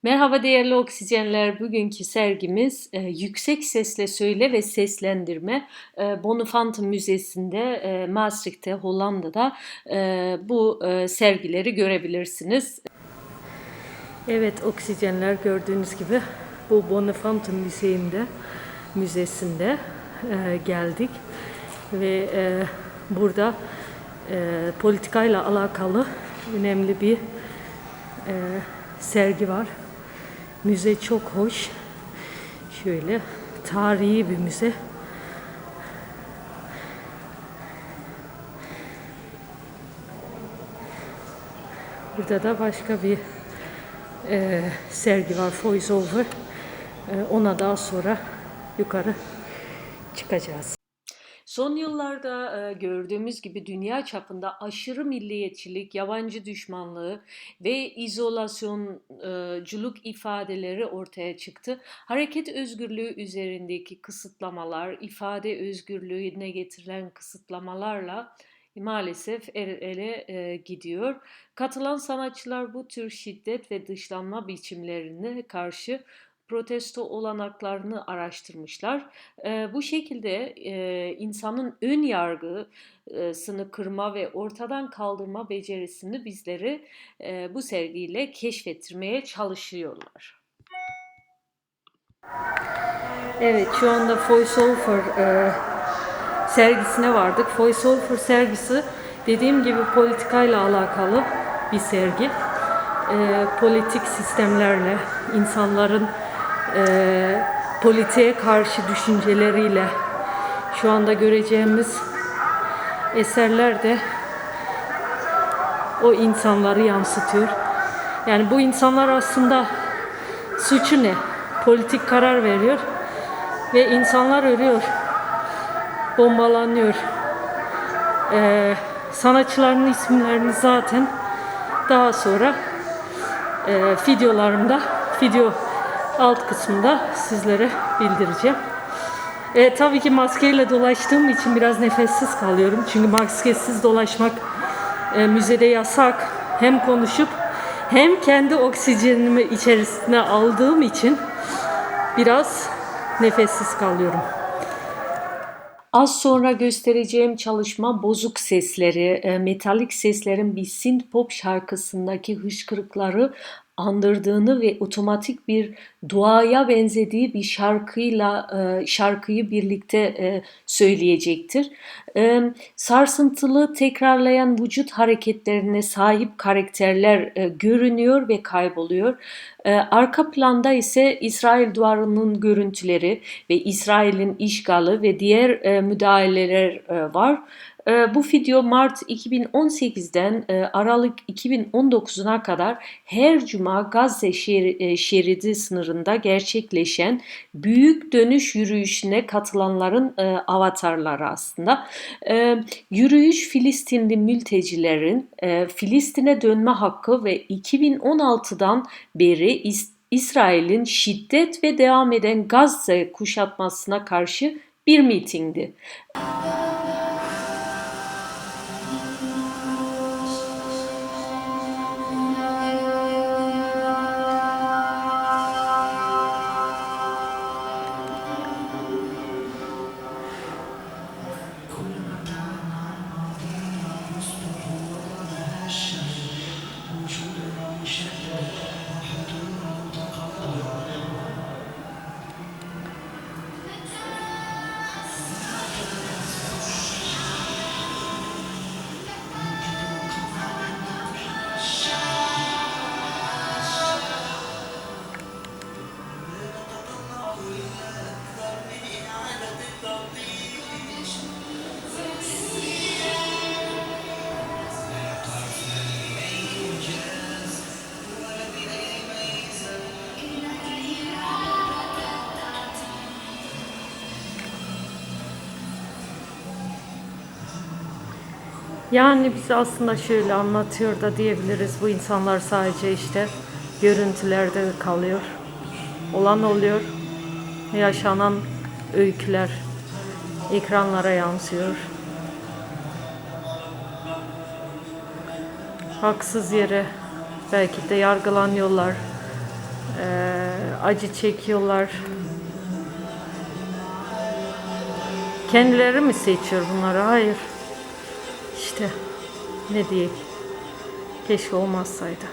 Merhaba değerli oksijenler. Bugünkü sergimiz Yüksek Sesle Söyle ve Seslendirme. Bonnefanten Müzesi'nde, Maastricht'te, Hollanda'da bu sergileri görebilirsiniz. Evet oksijenler, gördüğünüz gibi bu Bonnefanten Müzesi'nde geldik ve burada politikayla alakalı önemli bir sergi var. Müze çok hoş. Şöyle tarihi bir müze. Burada da başka bir sergi var, Voice Over. Ona daha sonra yukarı çıkacağız. Son yıllarda gördüğümüz gibi dünya çapında aşırı milliyetçilik, yabancı düşmanlığı ve izolasyonculuk ifadeleri ortaya çıktı. Hareket özgürlüğü üzerindeki kısıtlamalar, ifade özgürlüğüne getirilen kısıtlamalarla maalesef ele gidiyor. Katılan sanatçılar bu tür şiddet ve dışlanma biçimlerine karşı protesto olanaklarını araştırmışlar. Bu şekilde insanın ön yargısını kırma ve ortadan kaldırma becerisini bizleri bu sergiyle keşfettirmeye çalışıyorlar. Evet, şu anda Voice Over sergisine vardık. Voice Over sergisi dediğim gibi politikayla alakalı bir sergi. Politik sistemlerle, insanların politiğe karşı düşünceleriyle şu anda göreceğimiz eserler de o insanları yansıtıyor. Yani bu insanlar aslında suçu ne? Politik karar veriyor ve insanlar ölüyor, bombalanıyor. Sanatçıların isimlerini zaten daha sonra video alt kısmında sizlere bildireceğim. Tabii ki maskeyle dolaştığım için biraz nefessiz kalıyorum. Çünkü maskesiz dolaşmak müzede yasak. Hem konuşup hem kendi oksijenimi içerisine aldığım için biraz nefessiz kalıyorum. Az sonra göstereceğim çalışma bozuk sesleri, metalik seslerin bir synth pop şarkısındaki hıçkırıkları andırdığını ve otomatik bir duaya benzediği bir şarkıyı birlikte söyleyecektir. Sarsıntılı, tekrarlayan vücut hareketlerine sahip karakterler görünüyor ve kayboluyor. Arka planda ise İsrail duvarının görüntüleri ve İsrail'in işgali ve diğer müdahaleler var. Bu video Mart 2018'den Aralık 2019'una kadar her cuma Gazze şeridi sınırında gerçekleşen büyük dönüş yürüyüşüne katılanların avatarları aslında. Yürüyüş Filistinli mültecilerin Filistin'e dönme hakkı ve 2016'dan beri İsrail'in şiddet ve devam eden Gazze kuşatmasına karşı bir mitingdi. Yani bize aslında şöyle anlatıyor da diyebiliriz. Bu insanlar sadece işte görüntülerde kalıyor. Olan oluyor. Yaşanan öyküler ekranlara yansıyor. Haksız yere belki de yargılanıyorlar. Acı çekiyorlar. Kendileri mi seçiyor bunları? Hayır. İşte ne diyeyim. Keşke olmazsaydı.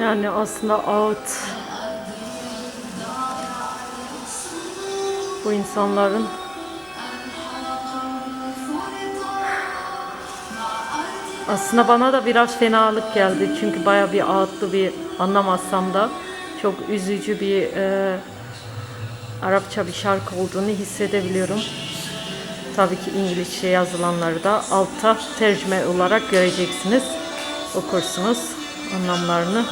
Yani aslında ağıt bu insanların aslında bana da biraz fenalık geldi çünkü baya bir ağıtlı bir anlamazsam da çok üzücü bir Arapça bir şarkı olduğunu hissedebiliyorum. Tabii ki İngilizce yazılanları da altta tercüme olarak göreceksiniz, okursunuz anlamlarını.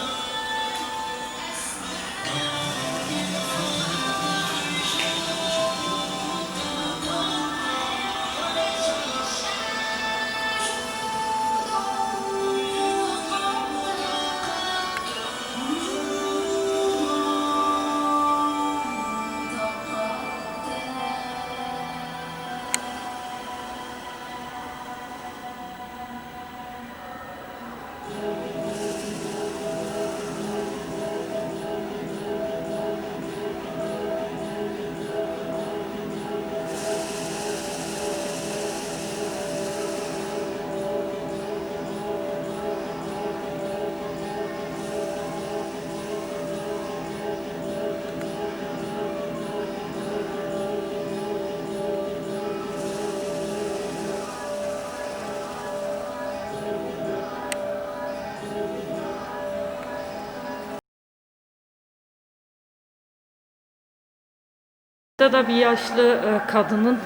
Burada da bir yaşlı kadının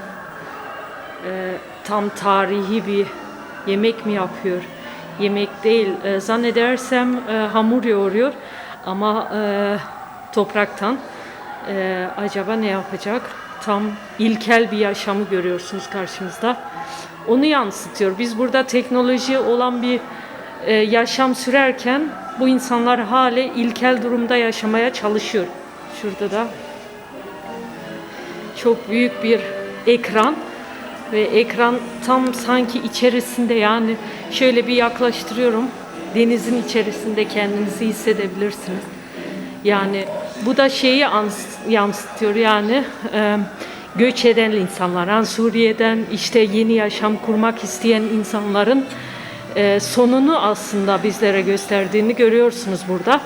tam tarihi bir yemek mi yapıyor? Yemek değil, zannedersem hamur yoğuruyor ama topraktan. Acaba ne yapacak? Tam ilkel bir yaşamı görüyorsunuz karşımızda. Onu yansıtıyor. Biz burada teknoloji olan bir yaşam sürerken bu insanlar hale ilkel durumda yaşamaya çalışıyor. Şurada da çok büyük bir ekran ve ekran tam sanki içerisinde, yani şöyle bir yaklaştırıyorum, denizin içerisinde kendinizi hissedebilirsiniz. Yani bu da şeyi yansıtıyor, yani göç eden insanlar, yani Suriye'den işte yeni yaşam kurmak isteyen insanların sonunu aslında bizlere gösterdiğini görüyorsunuz burada.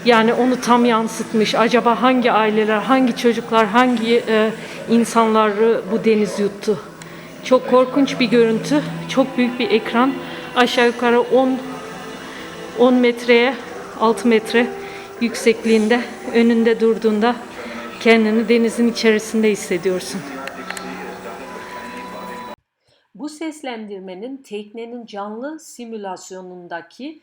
Yani onu tam yansıtmış. Acaba hangi aileler, hangi çocuklar, hangi insanları bu deniz yuttu? Çok korkunç bir görüntü. Çok büyük bir ekran. Aşağı yukarı 10 metreye, 6 metre yüksekliğinde, önünde durduğunda kendini denizin içerisinde hissediyorsun. Bu seslendirmenin teknenin canlı simülasyonundaki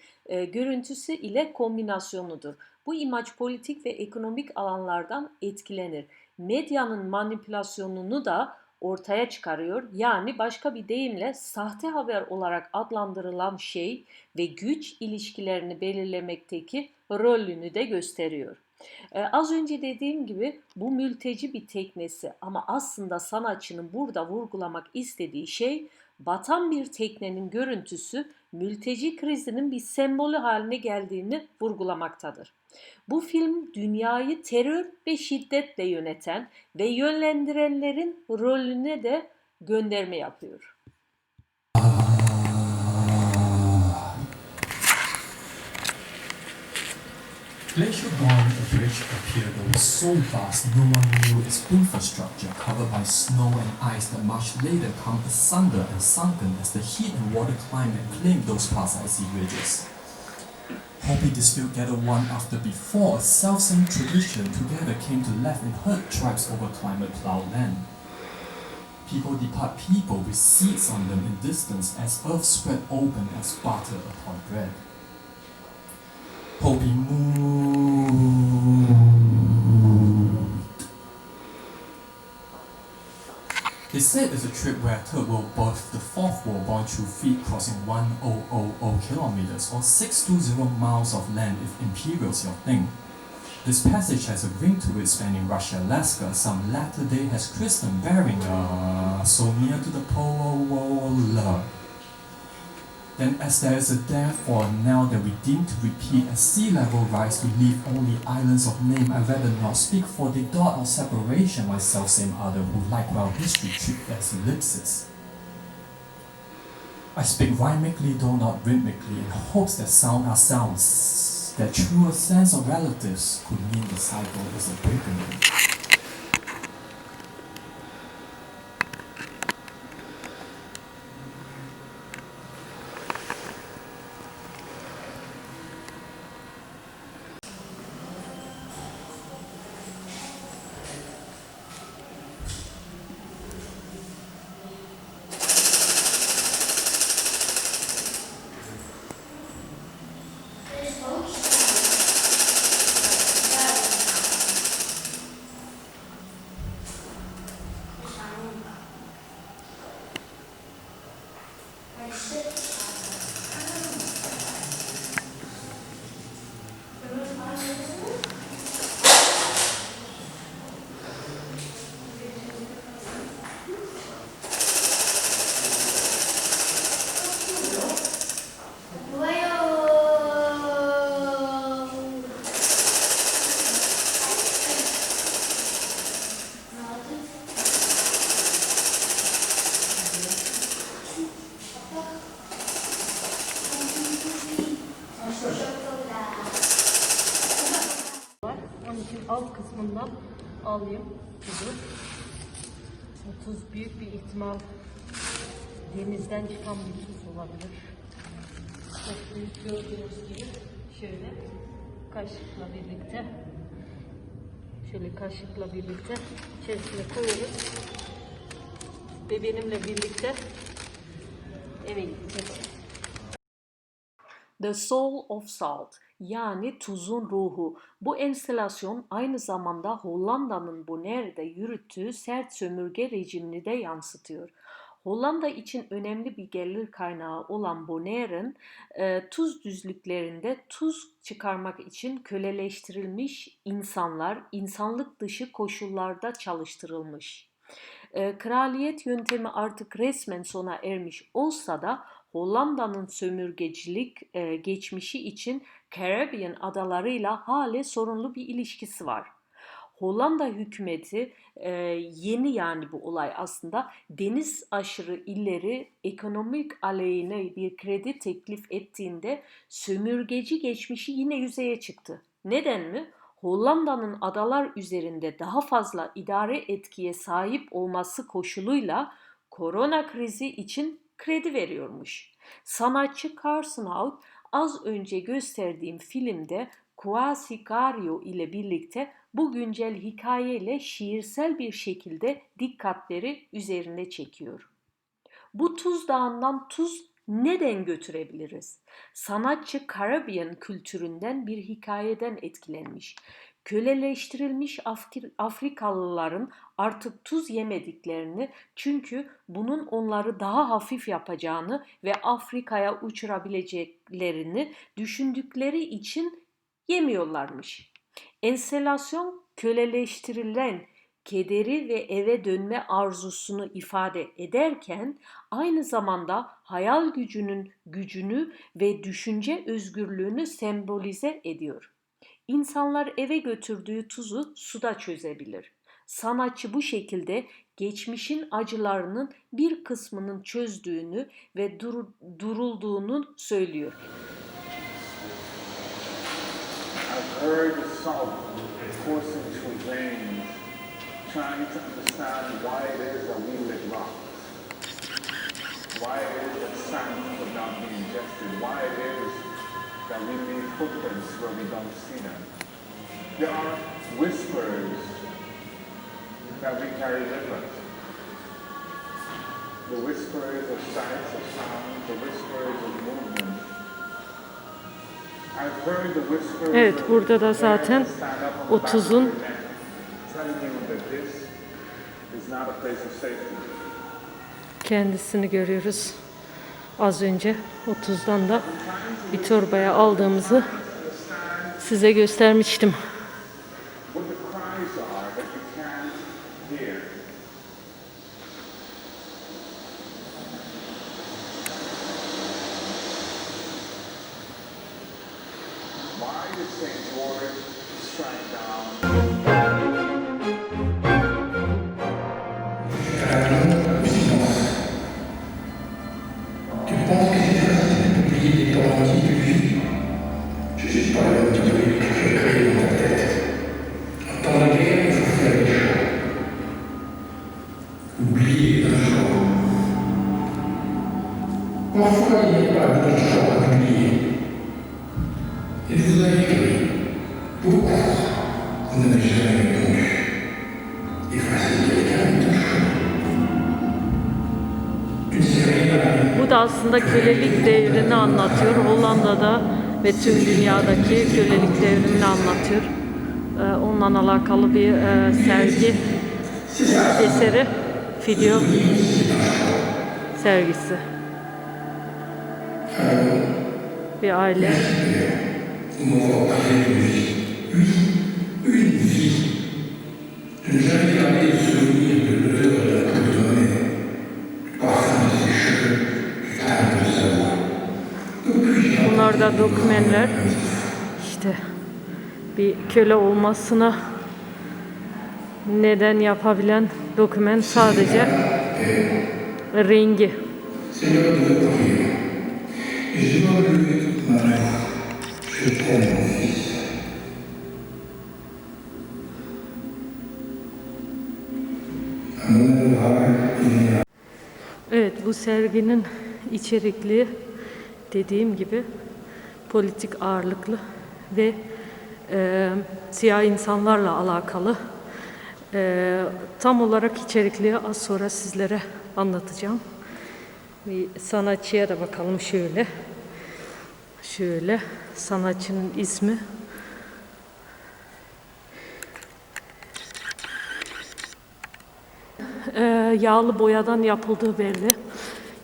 görüntüsü ile kombinasyonudur. Bu imaj politik ve ekonomik alanlardan etkilenir. Medyanın manipülasyonunu da ortaya çıkarıyor. Yani başka bir deyimle sahte haber olarak adlandırılan şey ve güç ilişkilerini belirlemekteki rolünü de gösteriyor. Az önce dediğim gibi bu mülteci bir teknesi ama aslında sanatçının burada vurgulamak istediği şey batan bir teknenin görüntüsü mülteci krizinin bir sembolü haline geldiğini vurgulamaktadır. Bu film dünyayı terör ve şiddetle yöneten ve yönlendirenlerin rolüne de gönderme yapıyor. Glacier Dawn, the bridge appeared that was so vast no one knew its infrastructure, covered by snow and ice that much later come asunder and sunken as the heat and water climbed and claimed those past icy ridges. Hope happy this field gathered one after before, a self-same tradition together came to left in herd tribes over climate ploughed land. People depart people with seeds on them in distance as earth spread open as butter upon bread. Hoby moo. They said it's a trip where a third world birthed the fourth world born through feet crossing 1000 kilometers or 620 miles of land if imperial's your thing. This passage has a ring to it spanning Russia, Alaska. Some latter day has Kristen bearing so near to the polar. Then as there is a therefore now that we deem to repeat as sea level rise to leave only islands of name, I'd rather not speak for they dot of separation myself same other who like well history treat as ellipsis. I speak rhymically though not rhythmically in hopes that sound are sounds, that truer sense of relatives could mean the cycle is a breaking. Onun için alt kısmından alayım tuzu. Bu tuz büyük bir ihtimal denizden çıkan bir tuz olabilir. Çok büyük gördüğünüz gibi şöyle kaşıkla birlikte içerisine koyuyoruz ve benimle birlikte eve gideceğiz. The Soul of Salt, yani tuzun ruhu. Bu enstalasyon aynı zamanda Hollanda'nın Bonaire'de yürüttüğü sert sömürge rejimini de yansıtıyor. Hollanda için önemli bir gelir kaynağı olan Bonaire'ın tuz düzlüklerinde tuz çıkarmak için köleleştirilmiş insanlar insanlık dışı koşullarda çalıştırılmış. Kraliyet yöntemi artık resmen sona ermiş olsa da Hollanda'nın sömürgecilik geçmişi için Caribbean adalarıyla halen sorunlu bir ilişkisi var. Hollanda hükümeti yeni yani bu olay aslında deniz aşırı illeri ekonomik aleyhine bir kredi teklif ettiğinde sömürgeci geçmişi yine yüzeye çıktı. Neden mi? Hollanda'nın adalar üzerinde daha fazla idare etkiye sahip olması koşuluyla korona krizi için kredi veriyormuş. Sanatçı Carson Hout az önce gösterdiğim filmde Kwasi Gario ile birlikte bu güncel hikayeyle şiirsel bir şekilde dikkatleri üzerine çekiyor. Bu tuz dağından tuz neden götürebiliriz? Sanatçı Caribbean kültüründen bir hikayeden etkilenmiş. Köleleştirilmiş Afrikalıların artık tuz yemediklerini çünkü bunun onları daha hafif yapacağını ve Afrika'ya uçurabileceklerini düşündükleri için yemiyorlarmış. Enstalasyon köleleştirilen kederi ve eve dönme arzusunu ifade ederken aynı zamanda hayal gücünü ve düşünce özgürlüğünü sembolize ediyor. İnsanlar eve götürdüğü tuzu suda çözebilir. Sanatçı bu şekilde geçmişin acılarının bir kısmının çözdüğünü ve durulduğunu söylüyor. I've heard the salt coursing through veins, trying to understand why it is that we lick rocks, why it is that sand could not be ingested, why it is that we leave footprints where we don't see them. There are whispers that we carry with us. The whispers of sights, of sound, the whispers of movement. I've heard the whispers Evet, of burada da zaten parents stand up on the back of 30'un their neck, telling you that this is not a place of safety. kendisini görüyoruz. Az önce 30'dan da bir torbaya aldığımızı size göstermiştim. What the cries are that you can't hear. Why did St. George strike down? Tu penses que c'est facile de publier des pendentifs de vie? Je suis pas l'homme qui voulait que je crée dans ta tête. En temps de guerre, il faut faire des choix. Oublier un choix. Parfois, il n'y a pas de bon choix à oublier. Et vous avez écrit. Pourquoi vous n'avez jamais répondu? Effacer quelqu'un est un choix. Tu ne sais rien à la Bu da aslında kölelik devrini anlatıyor. Hollanda'da ve tüm dünyadaki kölelik devrimini anlatıyor. Onunla alakalı bir sergi eseri, video sergisi. Bir aile. Au moment parler de vie. Oui, une vie. Je n'ai jamais gardé le souvenir de l'odeur de la coupe de monnaie, du parfum de ses cheveux, du timbre de sa voix. Que puis-je Bunlar da dokümenler. İşte bir köle olmasına neden yapabilen dokümen sadece rengi. C'est l'heure de mourir. Et je dois me lever toute ma mère. Je t'aime, mon fils. À mon ouvrage, Evet, bu serginin içerikliği dediğim gibi politik ağırlıklı ve siyah insanlarla alakalı. Tam olarak içerikliği az sonra sizlere anlatacağım. Bir sanatçıya da bakalım şöyle. Şöyle, sanatçının ismi. Yağlı boyadan yapıldığı belli.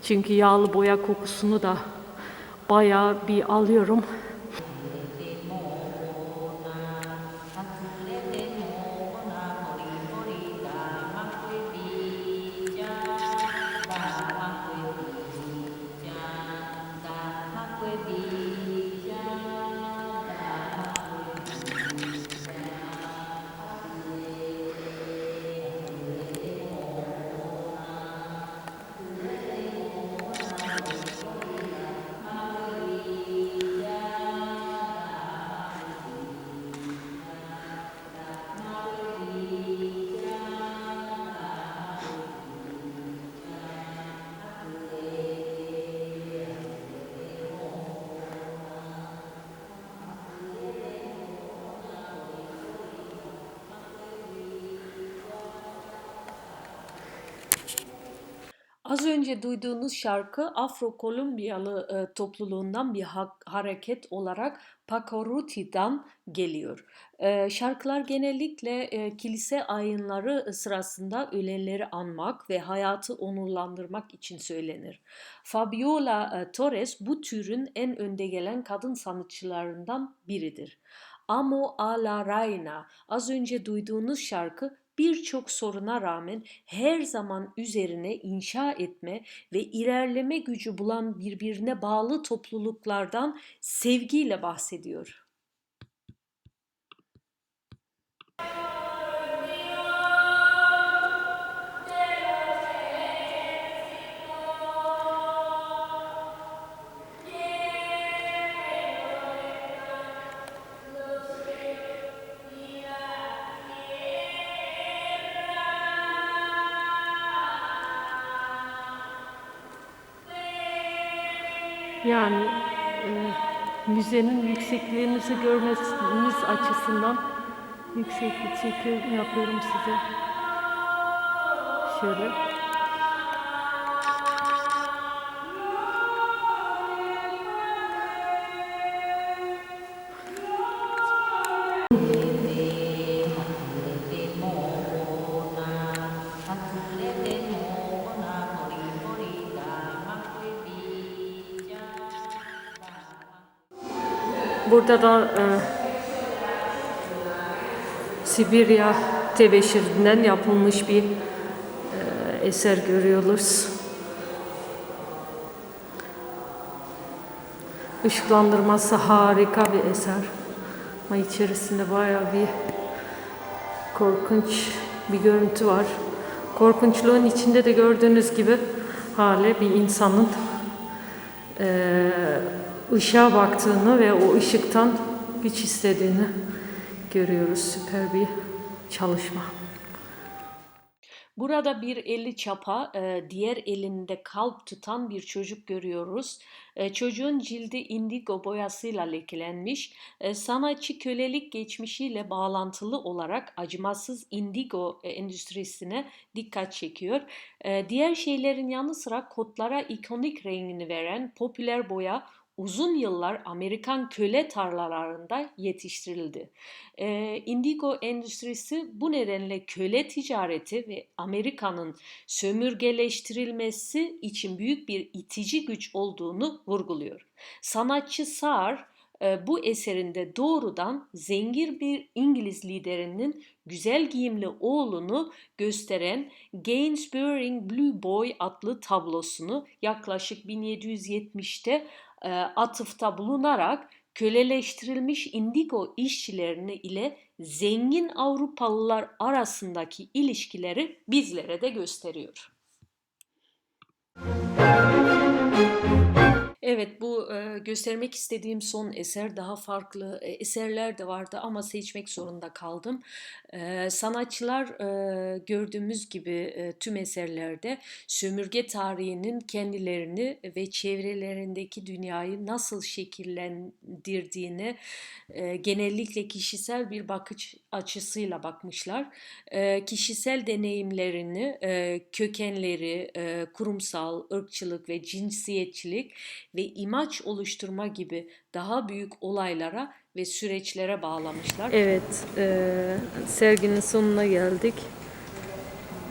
Çünkü yağlı boya kokusunu da bayağı bir alıyorum. Az önce duyduğunuz şarkı Afro-Kolombiyalı topluluğundan bir hareket olarak Pacoruti'den geliyor. Şarkılar genellikle kilise ayinleri sırasında ölenleri anmak ve hayatı onurlandırmak için söylenir. Fabiola Torres bu türün en önde gelen kadın sanatçılarından biridir. Amo a la Reina, az önce duyduğunuz şarkı birçok soruna rağmen her zaman üzerine inşa etme ve ilerleme gücü bulan birbirine bağlı topluluklardan sevgiyle bahsediyor. Yani Müzenin yüksekliğimizi görmeniz açısından yükseklik çekim yapıyorum size. Şöyle. Burada da Sibirya tebeşirinden yapılmış bir eser görüyoruz. Işıklandırması harika bir eser. Ama içerisinde bayağı bir korkunç bir görüntü var. Korkunçluğun içinde de gördüğünüz gibi hali bir insanın ışığa baktığını ve o ışıktan güç istediğini görüyoruz. Süper bir çalışma. Burada bir eli çapa, diğer elinde kalp tutan bir çocuk görüyoruz. Çocuğun cildi indigo boyasıyla lekelenmiş. Sanatçı kölelik geçmişiyle bağlantılı olarak acımasız indigo endüstrisine dikkat çekiyor. Diğer şeylerin yanı sıra kotlara ikonik rengini veren popüler boya uzun yıllar Amerikan köle tarlalarında yetiştirildi. Indigo endüstrisi bu nedenle köle ticareti ve Amerika'nın sömürgeleştirilmesi için büyük bir itici güç olduğunu vurguluyor. Sanatçı Saar bu eserinde doğrudan zengin bir İngiliz liderinin güzel giyimli oğlunu gösteren Gainsborough'in Blue Boy adlı tablosunu yaklaşık 1770'te atıfta bulunarak köleleştirilmiş indigo işçilerini ile zengin Avrupalılar arasındaki ilişkileri bizlere de gösteriyor. Evet, bu göstermek istediğim son eser. Daha farklı eserler de vardı ama seçmek zorunda kaldım. Sanatçılar gördüğümüz gibi tüm eserlerde sömürge tarihinin kendilerini ve çevrelerindeki dünyayı nasıl şekillendirdiğini genellikle kişisel bir bakış açısıyla bakmışlar. Kişisel deneyimlerini, kökenleri, kurumsal, ırkçılık ve cinsiyetçilik ve imaj oluşturma gibi daha büyük olaylara ve süreçlere bağlamışlar. Evet, serginin sonuna geldik.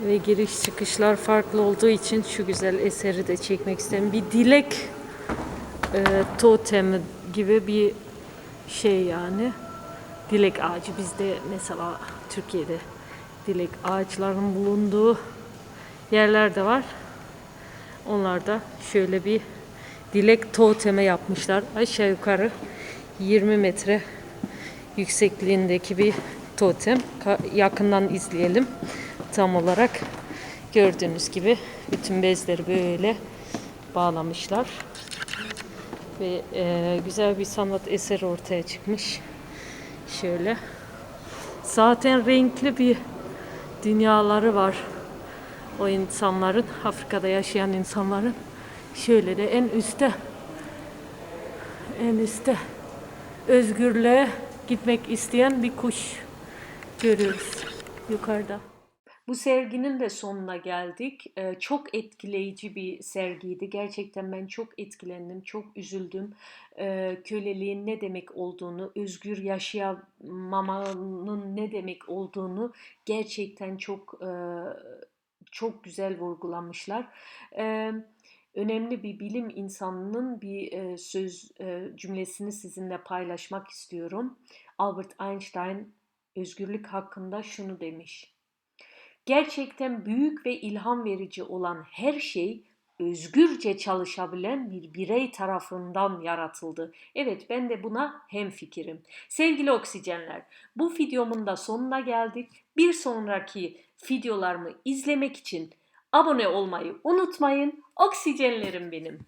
Ve giriş çıkışlar farklı olduğu için şu güzel eseri de çekmek istedim. Bir dilek totemi gibi bir şey yani. Dilek ağacı bizde mesela Türkiye'de dilek ağaçlarının bulunduğu yerler de var. Onlar da şöyle bir dilek totemi yapmışlar. Aşağı yukarı 20 metre yüksekliğindeki bir totem. Yakından izleyelim. Tam olarak gördüğünüz gibi bütün bezleri böyle bağlamışlar. Ve güzel bir sanat eseri ortaya çıkmış. Şöyle. Zaten renkli bir dünyaları var. O insanların, Afrika'da yaşayan insanların. Şöyle de en üstte özgürlüğe gitmek isteyen bir kuş görüyoruz yukarıda. Bu serginin de sonuna geldik. Çok etkileyici bir sergiydi. Gerçekten ben çok etkilendim, çok üzüldüm. Köleliğin ne demek olduğunu, özgür yaşamamanın ne demek olduğunu gerçekten çok güzel vurgulamışlar. Önemli bir bilim insanının bir cümlesini sizinle paylaşmak istiyorum. Albert Einstein özgürlük hakkında şunu demiş: gerçekten büyük ve ilham verici olan her şey özgürce çalışabilen bir birey tarafından yaratıldı. Evet, ben de buna hemfikirim. Sevgili oksijenler, bu videomun da sonuna geldik. Bir sonraki videolarımı izlemek için abone olmayı unutmayın. Oksijenlerim benim.